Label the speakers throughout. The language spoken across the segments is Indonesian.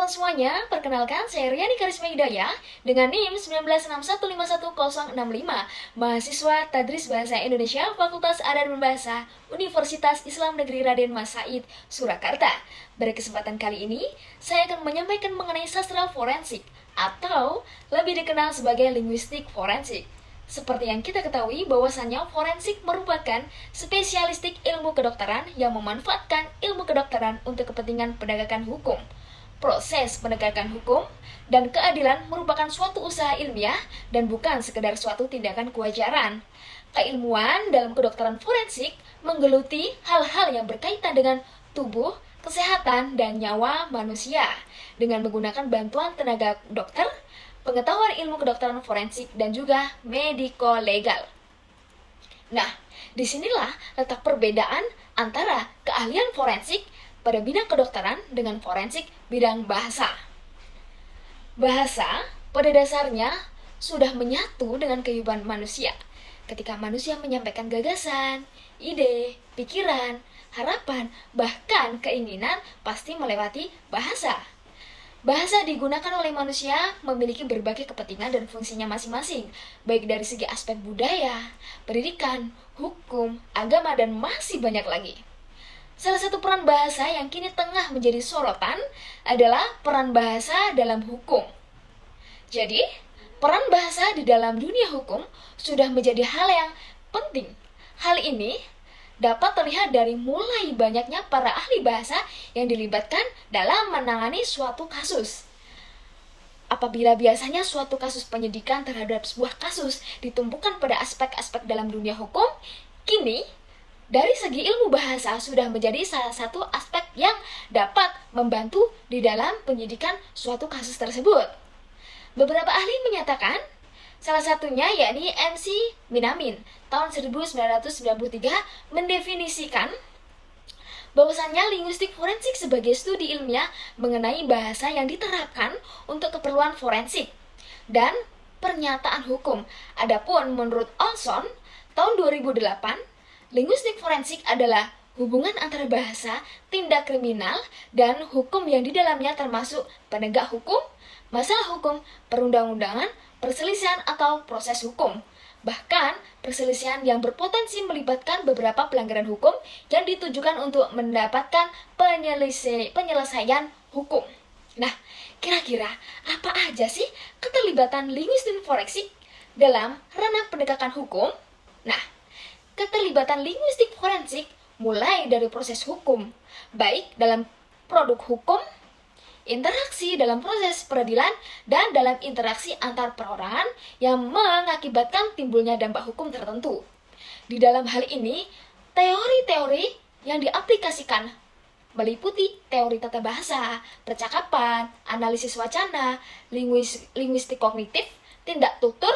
Speaker 1: teman-teman semuanya, perkenalkan saya Riani Karisma Hidayah dengan NIM 196151065, mahasiswa Tadris Bahasa Indonesia Fakultas Adat dan Bahasa Universitas Islam Negeri Raden Mas Said, Surakarta. Pada kesempatan kali ini, saya akan menyampaikan mengenai sastra forensik atau lebih dikenal sebagai linguistik forensik. Seperti yang kita ketahui bahwasannya forensik merupakan spesialistik ilmu kedokteran yang memanfaatkan ilmu kedokteran untuk kepentingan penegakan hukum. Proses penegakan hukum dan keadilan merupakan suatu usaha ilmiah dan bukan sekedar suatu tindakan kewajaran. Keilmuan dalam kedokteran forensik menggeluti hal-hal yang berkaitan dengan tubuh, kesehatan, dan nyawa manusia dengan menggunakan bantuan tenaga dokter, pengetahuan ilmu kedokteran forensik, dan juga mediko-legal. Nah, disinilah letak perbedaan antara keahlian forensik pada bidang kedokteran dengan forensik bidang bahasa. Bahasa pada dasarnya sudah menyatu dengan kehidupan manusia. Ketika manusia menyampaikan gagasan, ide, pikiran, harapan, bahkan keinginan pasti melewati bahasa. Bahasa digunakan oleh manusia memiliki berbagai kepentingan dan fungsinya masing-masing, baik dari segi aspek budaya, pendidikan, hukum, agama, dan masih banyak lagi. Salah satu peran bahasa yang kini tengah menjadi sorotan adalah peran bahasa dalam hukum. Jadi, peran bahasa di dalam dunia hukum sudah menjadi hal yang penting. Hal ini dapat terlihat dari mulai banyaknya para ahli bahasa yang dilibatkan dalam menangani suatu kasus. Apabila biasanya suatu kasus penyidikan terhadap sebuah kasus ditumpukan pada aspek-aspek dalam dunia hukum, kini dari segi ilmu bahasa sudah menjadi salah satu aspek yang dapat membantu di dalam penyidikan suatu kasus tersebut. Beberapa ahli menyatakan, salah satunya yakni MC Minamin tahun 1993 mendefinisikan bahwasannya linguistik forensik sebagai studi ilmiah mengenai bahasa yang diterapkan untuk keperluan forensik dan pernyataan hukum. Adapun menurut Olson tahun 2008, linguistik forensik adalah hubungan antara bahasa, tindak kriminal, dan hukum yang di dalamnya termasuk penegak hukum, masalah hukum, perundang-undangan, perselisihan atau proses hukum. Bahkan, perselisihan yang berpotensi melibatkan beberapa pelanggaran hukum yang ditujukan untuk mendapatkan penyelesaian hukum. Nah, kira-kira apa aja sih keterlibatan linguistik forensik dalam ranah penegakan hukum? Nah, keterlibatan linguistik forensik mulai dari proses hukum, baik dalam produk hukum, interaksi dalam proses peradilan, dan dalam interaksi antar perorangan yang mengakibatkan timbulnya dampak hukum tertentu. Di dalam hal ini, teori-teori yang diaplikasikan meliputi teori tata bahasa, percakapan, analisis wacana, linguistik kognitif, tindak tutur,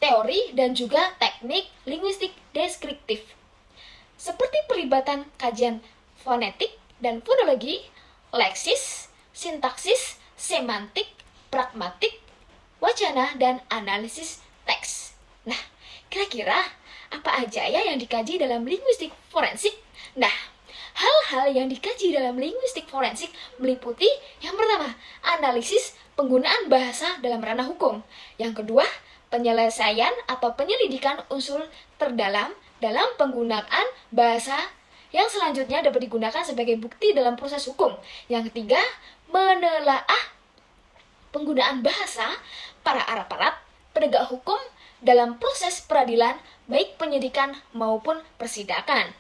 Speaker 1: teori, dan juga teknik linguistik deskriptif. Seperti pelibatan kajian fonetik dan fonologi, leksis, sintaksis, semantik, pragmatik, wacana, dan analisis teks. Nah, kira-kira apa aja ya yang dikaji dalam linguistik forensik? Nah, hal-hal yang dikaji dalam linguistik forensik meliputi yang pertama, analisis penggunaan bahasa dalam ranah hukum. Yang kedua, penyelesaian atau penyelidikan unsur terdalam dalam penggunaan bahasa yang selanjutnya dapat digunakan sebagai bukti dalam proses hukum. Yang ketiga, menelaah penggunaan bahasa para aparat penegak hukum dalam proses peradilan, baik penyidikan maupun persidangan.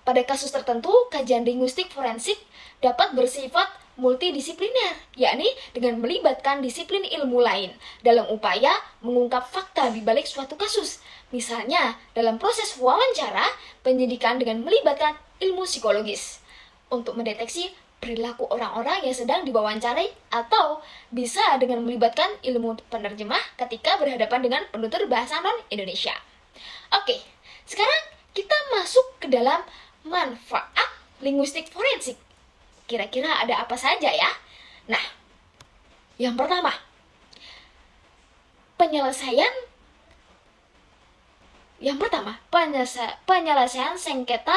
Speaker 1: Pada kasus tertentu, kajian linguistik forensik dapat bersifat multidisipliner, yakni dengan melibatkan disiplin ilmu lain dalam upaya mengungkap fakta di balik suatu kasus. Misalnya, dalam proses wawancara, penyidikan dengan melibatkan ilmu psikologis untuk mendeteksi perilaku orang-orang yang sedang diwawancarai, atau bisa dengan melibatkan ilmu penerjemah ketika berhadapan dengan penutur bahasa non-Indonesia. Oke, sekarang kita masuk ke dalam manfaat linguistik forensik. Kira-kira ada apa saja ya? Nah, yang pertama, penyelesaian penyelesaian sengketa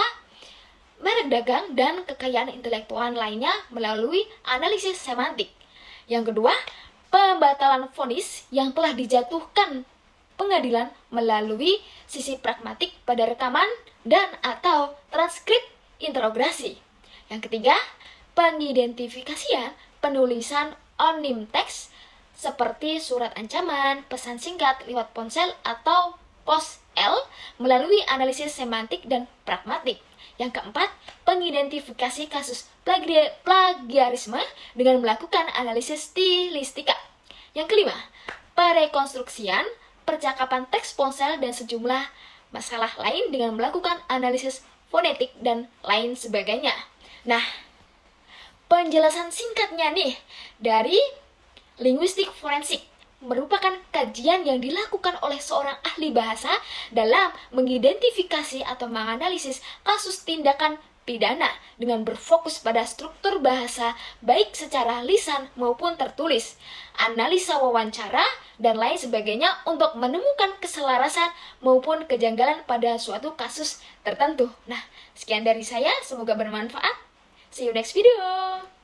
Speaker 1: merek dagang, dan kekayaan intelektual lainnya melalui analisis semantik. Yang kedua, pembatalan vonis yang telah dijatuhkan pengadilan melalui sisi pragmatik pada rekaman dan atau transkrip interogasi. Yang ketiga, pengidentifikasian penulisan onim teks seperti surat ancaman, pesan singkat lewat ponsel atau pos-L melalui analisis semantik dan pragmatik. Yang keempat, pengidentifikasi kasus plagiarisme dengan melakukan analisis stilistika. Yang kelima, perekonstruksian percakapan teks ponsel dan sejumlah masalah lain dengan melakukan analisis fonetik dan lain sebagainya. Nah, penjelasan singkatnya nih dari linguistik forensik merupakan kajian yang dilakukan oleh seorang ahli bahasa dalam mengidentifikasi atau menganalisis kasus tindakan pidana dengan berfokus pada struktur bahasa baik secara lisan maupun tertulis, analisa wawancara, dan lain sebagainya untuk menemukan keselarasan maupun kejanggalan pada suatu kasus tertentu. Nah, sekian dari saya, semoga bermanfaat. See you next video.